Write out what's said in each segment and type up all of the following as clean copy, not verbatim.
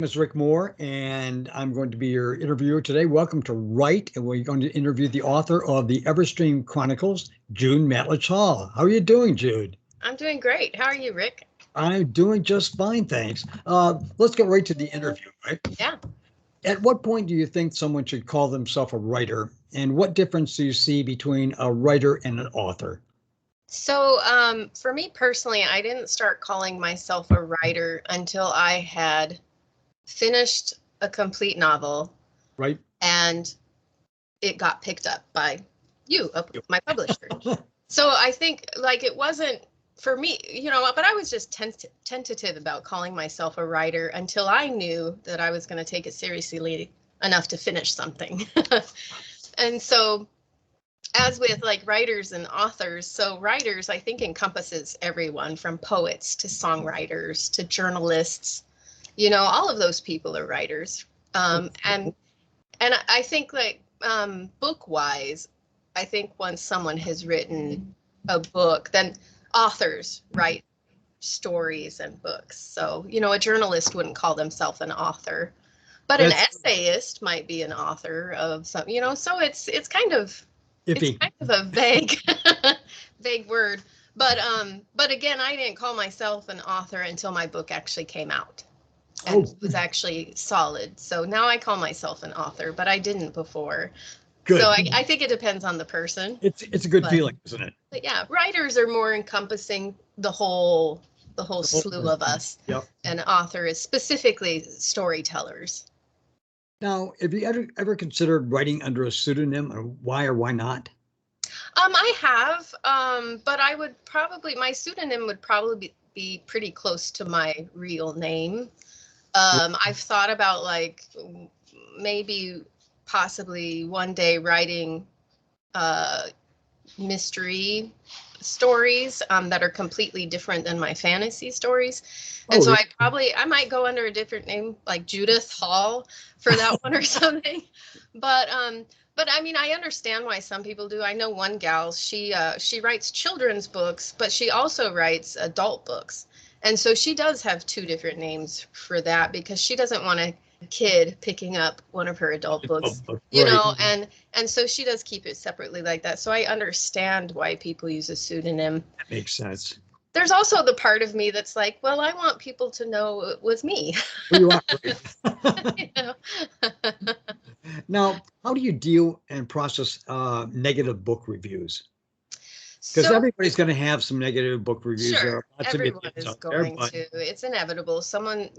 Is Rick Moore, and I'm going to be your interviewer today. Welcome to Write, and we're going to interview the author of the Everstream Chronicles, Jude Matulich-Hall. How are you doing, Jude? I'm doing great. How are you, Rick? I'm doing just fine, thanks. Let's get right to the interview, right? Yeah. At what point do you think someone should call themselves a writer, and what difference do you see between a writer and an author? For me personally, I didn't start calling myself a writer until I had finished a complete novel Right? and it got picked up by you, Yep. my publisher. So I think like it wasn't for me, but I was just tentative about calling myself a writer until I knew that I was going to take it seriously enough to finish something. And so as with like writers and authors, so writers I think encompasses everyone from poets to songwriters to journalists. All of those people are writers. And I think like book wise, I think once someone has written a book, then authors write stories and books. So, a journalist wouldn't call themselves an author, but an That's essayist might be an author of some, so it's iffy. kind of a vague vague word. But again, I didn't call myself an author until my book actually came out and Oh, was actually solid. So now I call myself an author, but I didn't before. So good. I think it depends on the person. It's a good But, feeling, isn't it? but yeah, writers are more encompassing the whole The whole slew of person. us. Yep. And author is specifically storytellers. Now, have you ever considered writing under a pseudonym, or why not? I have, but my pseudonym would probably be pretty close to my real name. I've thought about like maybe possibly one day writing uh, mystery stories that are completely different than my fantasy stories. And Oh, so I might go under a different name like Judith Hall for that one or something. But but I mean I understand why some people do. I know one gal, she writes children's books, but she also writes adult books. And so she does have two different names for that because she doesn't want a kid picking up one of her adult books, right. and so she does keep it separately like that. So I understand why people use a pseudonym. That makes sense. There's also the part of me that's like, well, I want people to know it was me. Who you are, right? you know? Now, how do you deal and process negative book reviews? Because So everybody's going to have some negative book reviews. There sure, are lots of everyone idiots is out there, going but to. It's inevitable.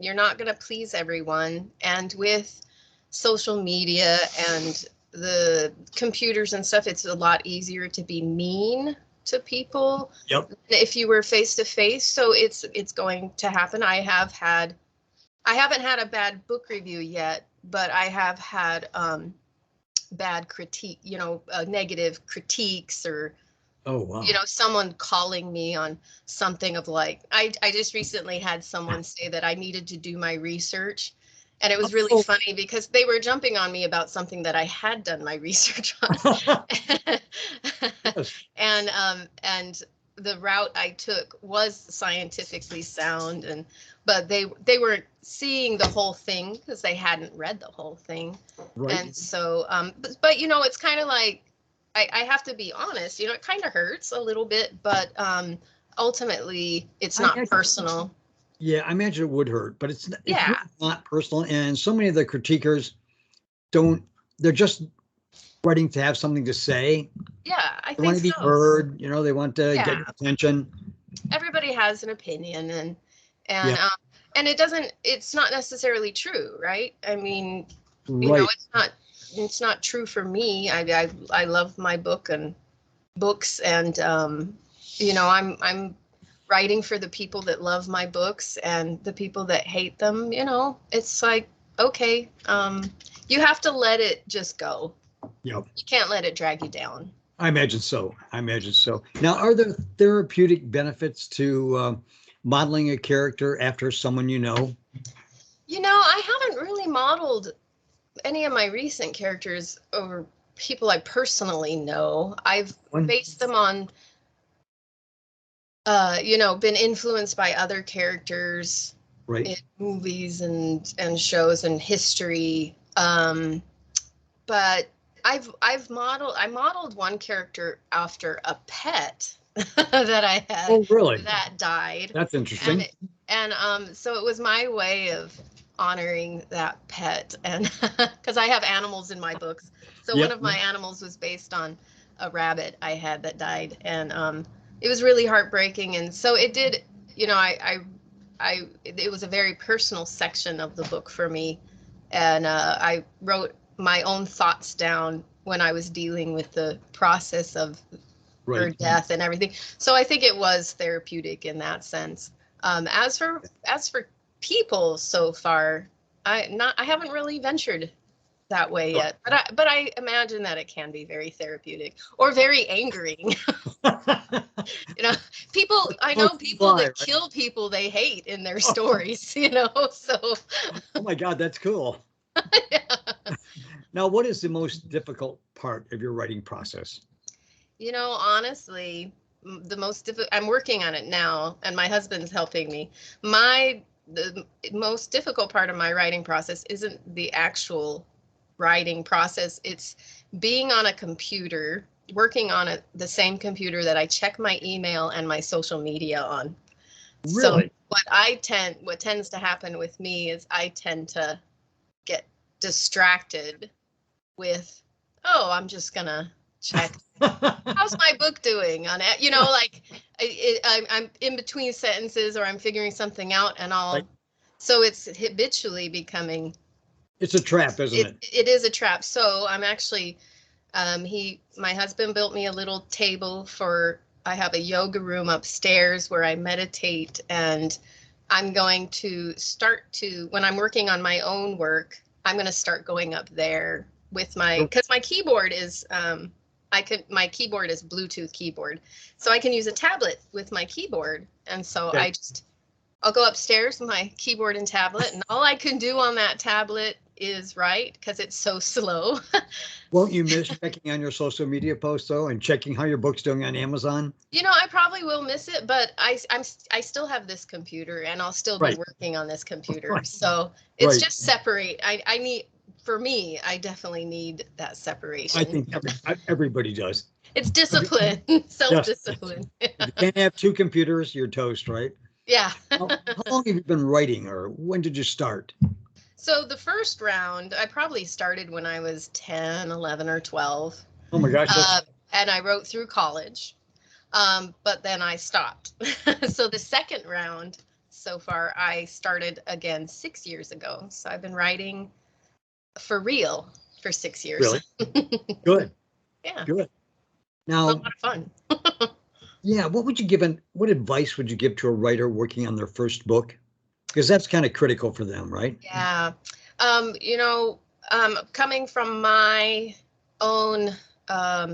You're not going to please everyone. And with social media and the computers and stuff, it's a lot easier to be mean to people yep. if you were face to face. So it's going to happen. I haven't had a bad book review yet, but I have had bad critique, negative critiques or Oh, wow. someone calling me on something of like I just recently had someone say that I needed to do my research. And it was really Oh, funny because they were jumping on me about something that I had done my research on. yes. And the route I took was scientifically sound, but they weren't seeing the whole thing because they hadn't read the whole thing. Right. And so but it's kind of like I have to be honest, it kind of hurts a little bit, but ultimately it's I not imagine, personal. yeah, I imagine it would hurt, but it's Yeah. really not personal. And so many of the critiquers don't, they're just writing to have something to say. Yeah, I They want think to be so. heard, they want to get Yeah. your attention. Everybody has an opinion, and Yeah, um and it's not necessarily true, right? I mean, right. it's not true for me. I love my books, and I'm writing for the people that love my books, and the people that hate them, it's like, okay, you have to let it just go. Yeah, You can't let it drag you down. I imagine so. I imagine so. Now, are there therapeutic benefits to modeling a character after someone you know? I haven't really modeled any of my recent characters or people I personally know. I've One, based them on, been influenced by other characters. Right. in movies and shows and history. But I modeled one character after a pet that I had Oh, really? that died. That's interesting. So it was my way of honoring that pet, and because I have animals in my books. So one Yep. of my animals was based on a rabbit I had that died, and it was really heartbreaking. And so it did, you know, it was a very personal section of the book for me, and I wrote my own thoughts down when I was dealing with the process of her Right. death and everything. So I think it was therapeutic in that sense. As for people so far, I haven't really ventured that way yet, but I imagine that it can be very therapeutic or very angering. You know, people, I know people that kill people they hate in their stories, you know, so. Oh my God, that's cool. Yeah. Now, what is the most difficult part of your writing process? You know, honestly, the most difficult, I'm working on it now, and my husband's helping me. The most difficult part of my writing process isn't the actual writing process. It's being on a computer, working on the same computer that I check my email and my social media on. Really? So what tends to happen with me is I tend to get distracted with, oh, I'm just gonna check. How's my book doing on it? You know, like I'm in between sentences or I'm figuring something out, and so it's habitually becoming. It's a trap, isn't it? It is a trap. So I'm actually, my husband built me a little table I have a yoga room upstairs where I meditate, and I'm going to when I'm working on my own work, I'm going to start going up there with because my keyboard is, my keyboard is Bluetooth keyboard, so I can use a tablet with my keyboard. And so I'll go upstairs with my keyboard and tablet, and all I can do on that tablet is write because it's so slow. Won't you miss checking on your social media posts though, and checking how your book's doing on Amazon? You know, I probably will miss it, but I still have this computer, and I'll still be working on this computer. So it's just separate. I need, for me, I definitely need that separation. I think everybody does. It's discipline, self-discipline. If you can't have two computers, you're toast, right? Yeah. How long have you been writing, or when did you start? So the first round, I probably started when I was 10, 11, or 12. Oh my gosh. And I wrote through college, but then I stopped. So the second round so far, I started again 6 years ago. So I've been writing for real for 6 years. Really? Good. Yeah. Good. Now, a lot of fun. Yeah, what advice would you give to a writer working on their first book? Because that's kind of critical for them, right? Yeah. You know, coming from my own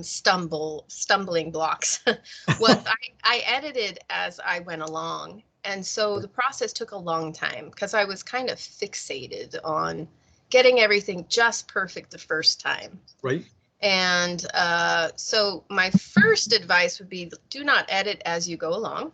stumbling blocks, I edited as I went along. And so the process took a long time because I was kind of fixated on getting everything just perfect the first time. Right. And so my first advice would be, do not edit as you go along,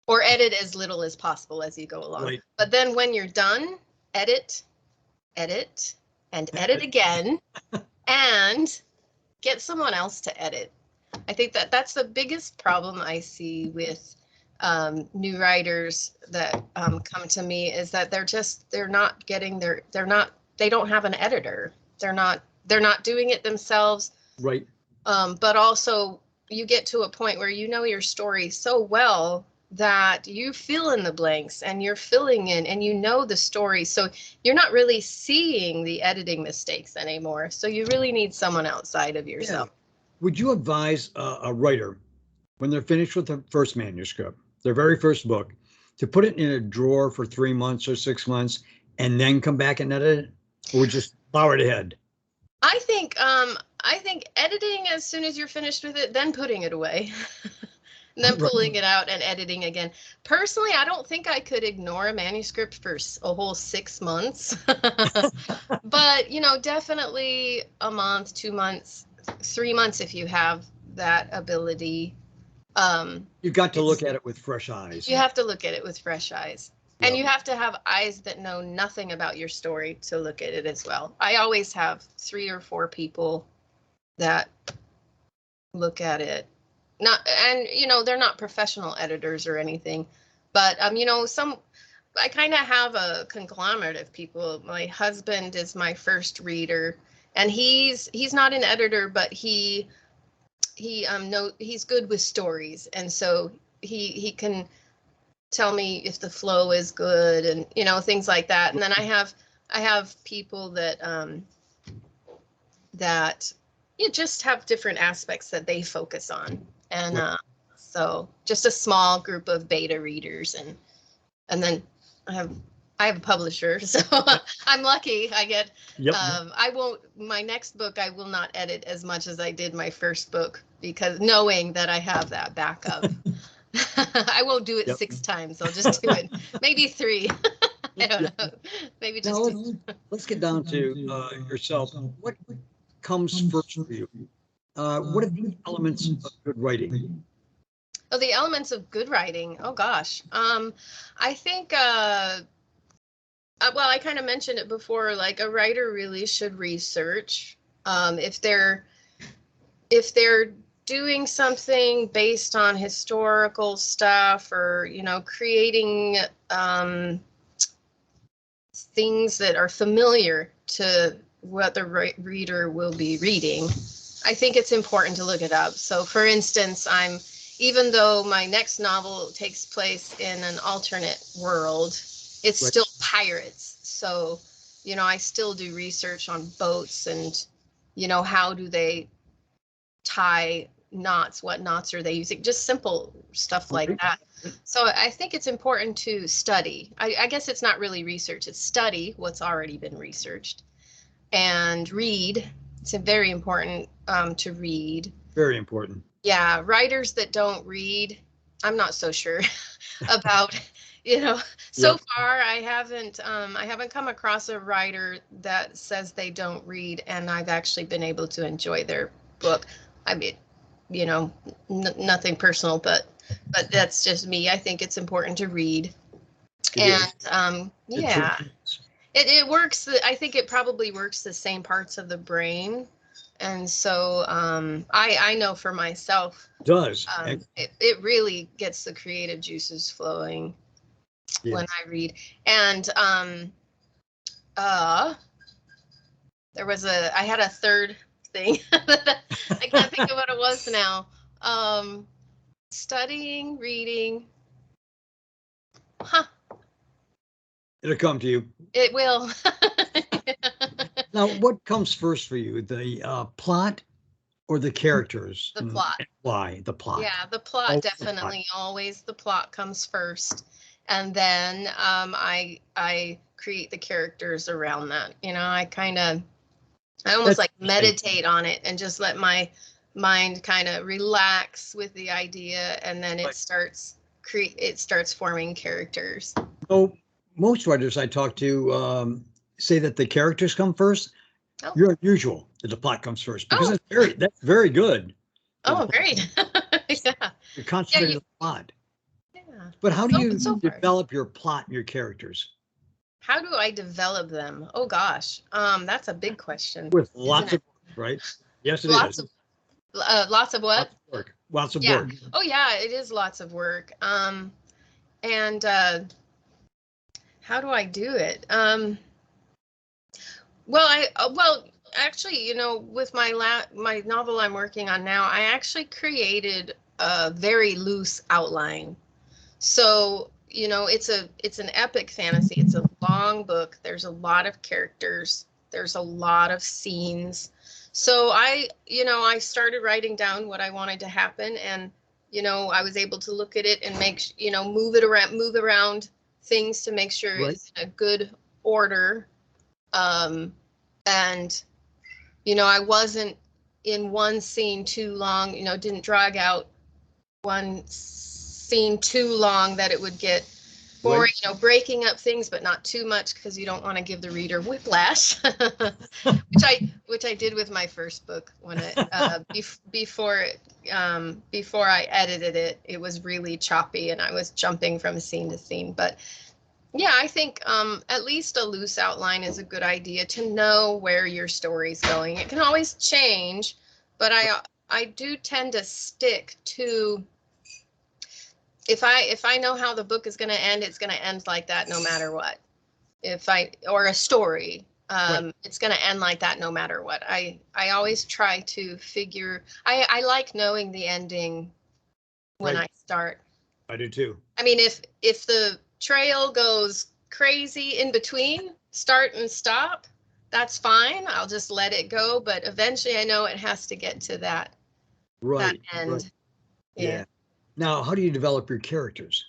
or edit as little as possible as you go along. Right. But then when you're done, edit, and edit again, and get someone else to edit. I think that's the biggest problem I see with new writers that come to me, is that they don't have an editor. They're not doing it themselves. Right. But also you get to a point where you know your story so well that you fill in the blanks and you're filling in and you know the story. So you're not really seeing the editing mistakes anymore. So you really need someone outside of yourself. Yeah. Would you advise a writer, when they're finished with their first manuscript, their very first book, to put it in a drawer for 3 months or 6 months and then come back and edit it? Or just plow it ahead? I think editing as soon as you're finished with it, then putting it away. And then pulling it out and editing again. Personally, I don't think I could ignore a manuscript for a whole 6 months. But, you know, definitely a month, 2 months, 3 months if you have that ability. You've got to look at it with fresh eyes. You have to look at it with fresh eyes. And you have to have eyes that know nothing about your story to look at it as well. I always have 3 or 4 people that look at it. And they're not professional editors or anything, but I kind of have a conglomerate of people. My husband is my first reader, and he's not an editor, but he's good with stories, and so he can tell me if the flow is good and things like that. And then I have people that you just have different aspects that they focus on, and so just a small group of beta readers, and then I have a publisher, so I'm lucky. I get my next book I will not edit as much as I did my first book, because knowing that I have that backup. I won't do it 6 times. I'll just do it maybe 3. I don't know. Maybe just let's get down to yourself. What comes first for you? What are the elements of good writing? Oh, the elements of good writing. Oh gosh. I think well, I kind of mentioned it before, like a writer really should research. If they're doing something based on historical stuff, or creating things that are familiar to what the reader will be reading, I think it's important to look it up. So for instance, even though my next novel takes place in an alternate world, it's still pirates. So I still do research on boats, and how do they tie knots, what knots are they using, just simple stuff like that. So I think it's important to study. I guess it's not really research, it's study what's already been researched, and read. It's very important to read. Very important. Yeah, writers that don't read, I'm not so sure about. So far I haven't come across a writer that says they don't read, and I've actually been able to enjoy their book. I mean, nothing personal, but that's just me. I think it's important to read. It works. I think it probably works the same parts of the brain. And so I know for myself, it really gets the creative juices flowing when I read. And I had a third thing. I can't think of what it was now. Studying, reading. It'll come to you. It will. Now, what comes first for you, the plot or the characters? The plot. Why the plot? Yeah, the plot, definitely. Always the plot comes first, and then I create the characters around that. I almost meditate on it and just let my mind kind of relax with the idea, and then it starts forming characters. So most writers I talk to say that the characters come first. You're unusual that the plot comes first, because that's very good. Oh, great. Yeah. You're concentrating on the plot. Yeah. But how do you develop your plot and your characters? How do I develop them? Oh gosh, that's a big question. With lots of work, right? Yes, it is. Lots of what? Lots of work. Lots of work. Oh yeah, it is lots of work. And how do I do it? Well, actually, with my novel I'm working on now, I actually created a very loose outline. So, it's an epic fantasy. It's a long book. There's a lot of characters. There's a lot of scenes. So I started writing down what I wanted to happen, and, I was able to look at it and move around things to make sure it's in a good order. And, I wasn't in one scene too long, didn't drag out one scene too long that it would get boring, breaking up things, but not too much, because you don't want to give the reader whiplash, which I did with my first book when before I edited it. It was really choppy and I was jumping from scene to scene, but Yeah, I think at least a loose outline is a good idea to know where your story's going. It can always change, but I do tend to stick to, if I know how the book is going to end, it's going to end like that no matter what. Or a story, Right. it's going to end like that no matter what. I always try to figure, I like knowing the ending when Right. I start. I do too. I mean, if the trail goes crazy in between, start and stop, that's fine. I'll just let it go. But eventually I know it has to get to that Right. Right. end. Yeah. Yeah. Now, how do you develop your characters?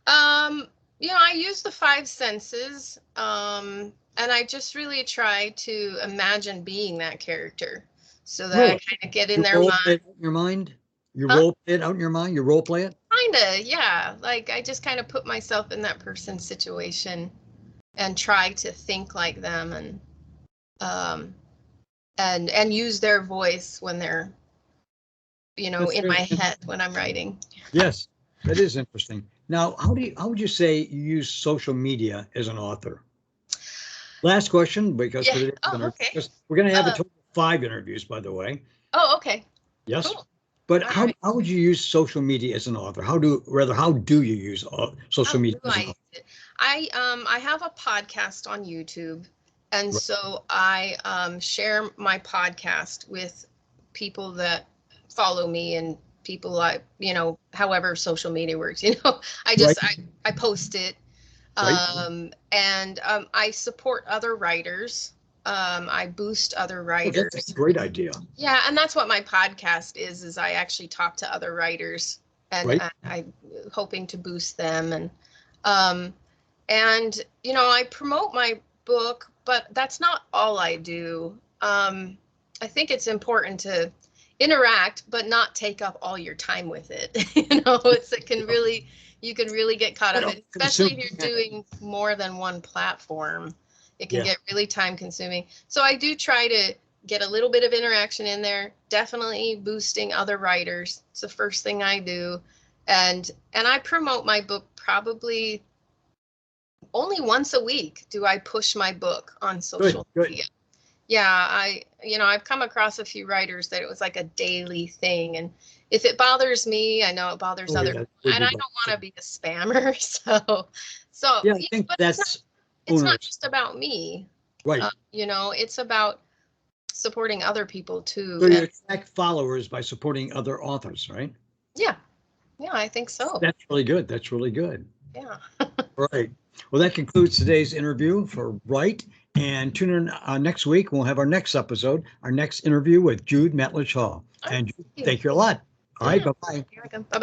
Um, I use the five senses. And I just really try to imagine being that character so that I Really? kind of get in You their role mind. play it out in your mind? You Huh? role play it out in your mind? You role play it? Kinda, yeah. Like I just kind of put myself in that person's situation and try to think like them, um and use their voice when they're, That's in my really head when I'm writing. yes, that is interesting. Now, how would you say you use social media as an author? Last question, because Yeah. for today's Oh, interview, okay. because we're going to have a Uh, total of 5 interviews, by the way. oh, okay. Yes. Cool. But All how right. how would you use social media as an author? How do you use social How media do as I an use author? it? I have a podcast on YouTube, and Right. so I share my podcast with people that follow me and people however social media works. I Right. just I post it. Right. And I support other writers. I boost other Oh, that's a writers. great idea. Yeah, and that's what my podcast is I actually talk to other writers, and Right. I'm hoping to boost them, um I promote my book, but that's not all I do. I think it's important to interact but not take up all your time with it. You can really get caught I up don't in, especially consume if you're content. doing more than one platform. It can Yeah. get really time consuming. So I do try to get a little bit of interaction in there, definitely boosting other writers. It's the first thing I do. And I promote my book probably only once a week do I push my book on Good. social Good. media. Yeah, I've come across a few writers that it was like a daily thing. And if it bothers me, I know it bothers Oh other yeah, it people. would And be I don't want to bothersome. be a spammer. So Yeah, I think but that's it's not onerous. just about me. Right. It's about supporting other people too. So you And attract followers by supporting other authors, right? yeah, yeah, I think so. That's really good. That's really good. Yeah. Right. Well, that concludes today's interview for Wright. And tune in next week. We'll have our next episode, our next interview with Jude Matulich-Hall. All right. And Thank you. thank you a lot. All right. Yeah. Bye bye. You're welcome. Bye-bye.